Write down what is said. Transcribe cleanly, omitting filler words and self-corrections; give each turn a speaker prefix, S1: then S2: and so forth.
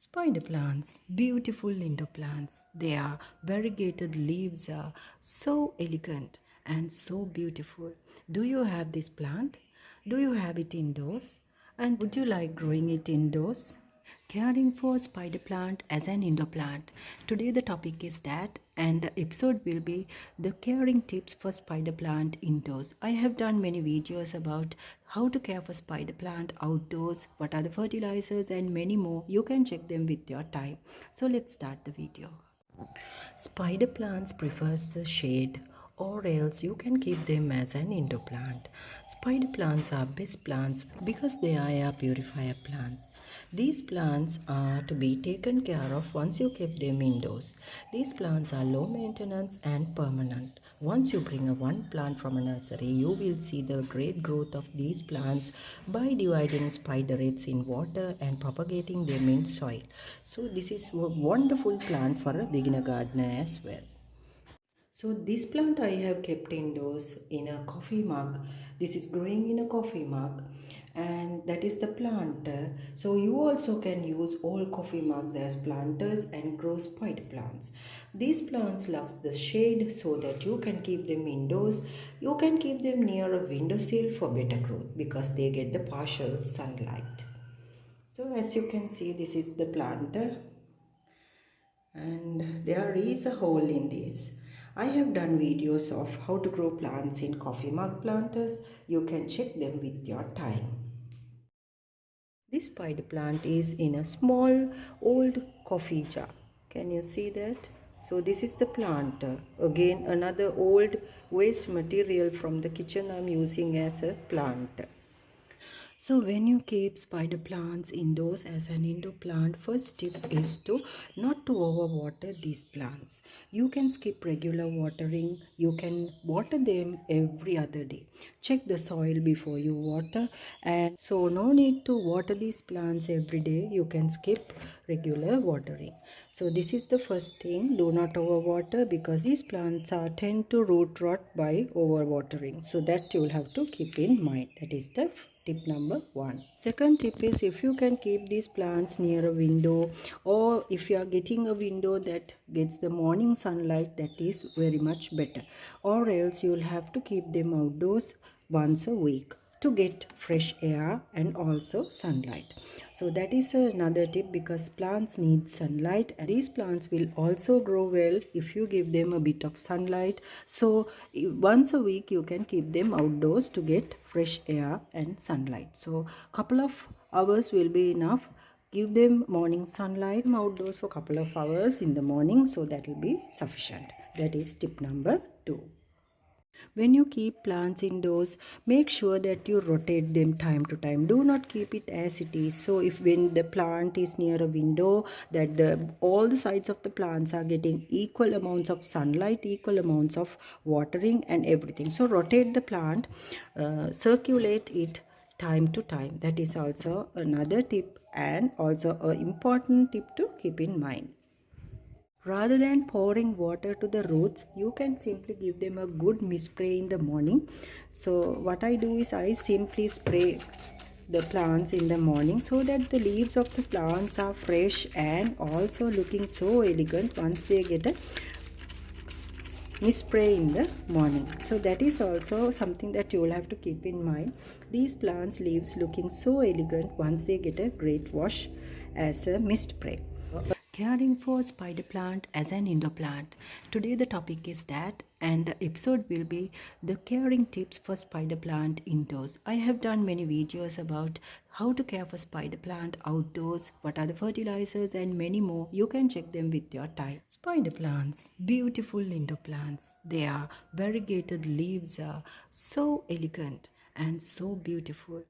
S1: Spider plants, beautiful indoor plants. Their variegated leaves are so elegant and so beautiful. Do you have this plant? Do you have it indoors? And would you like growing it indoors? Caring for spider plant as an indoor plant. Today the topic is that, and the episode will be the caring tips for spider plant indoors. I have done many videos about how to care for spider plant outdoors, what are the fertilizers and many more. You can check them with your time. So let's start the video. Spider plants prefers the shade, or else you can keep them as an indoor plant. Spider plants are best plants because they are air purifier plants. These plants are to be taken care of once you keep them indoors. These plants are low maintenance and permanent. Once you bring a one plant from a nursery, you will see the great growth of these plants by dividing spiderets in water and propagating them in soil. So this is a wonderful plant for a beginner gardener as well. So this plant I have kept indoors in a coffee mug. This is growing in a coffee mug, and that is the planter. So you also can use all coffee mugs as planters and grow spider plants. These plants love the shade so that you can keep them indoors. You can keep them near a windowsill for better growth because they get the partial sunlight. So as you can see, this is the planter and there is a hole in this. I have done videos of how to grow plants in coffee mug planters. You can check them with your time. This spider plant is in a small old coffee jar. Can you see that? So this is the planter. Again, another old waste material from the kitchen I'm using as a planter. So when you keep spider plants indoors as an indoor plant, first tip is to not to overwater these plants. You can skip regular watering. You can water them every other day. Check the soil before you water, and so no need to water these plants every day. You can skip regular watering. So this is the first thing. Do not overwater because these plants are tend to root rot by overwatering. So that you will have to keep in mind. That is the tip number 1. Second tip is, if you can keep these plants near a window, or if you are getting a window that gets the morning sunlight, that is very much better, or else you will have to keep them outdoors once a week to get fresh air and also sunlight. So that is another tip because plants need sunlight, and these plants will also grow well if you give them a bit of sunlight. So once a week you can keep them outdoors to get fresh air and sunlight. So couple of hours will be enough. Give them morning sunlight outdoors for couple of hours in the morning, so that will be sufficient. That is tip number 2. When you keep plants indoors, make sure that you rotate them time to time. Do not keep it as it is. So if when the plant is near a window, that all the sides of the plants are getting equal amounts of sunlight, equal amounts of watering and everything. So rotate the plant, circulate it time to time. That is also another tip, and also an important tip to keep in mind. Rather than pouring water to the roots, you can simply give them a good mist spray in the morning. So what I do is I simply spray the plants in the morning so that the leaves of the plants are fresh and also looking so elegant once they get a mist spray in the morning. So that is also something that you will have to keep in mind. These plants leaves looking so elegant once they get a great wash as a mist spray. Caring for spider plant as an indoor plant. Today the topic is that, and the episode will be the caring tips for spider plant indoors. I have done many videos about how to care for spider plant outdoors, what are the fertilizers and many more. You can check them with your time. Spider plants, beautiful indoor plants. Their variegated leaves are so elegant and so beautiful.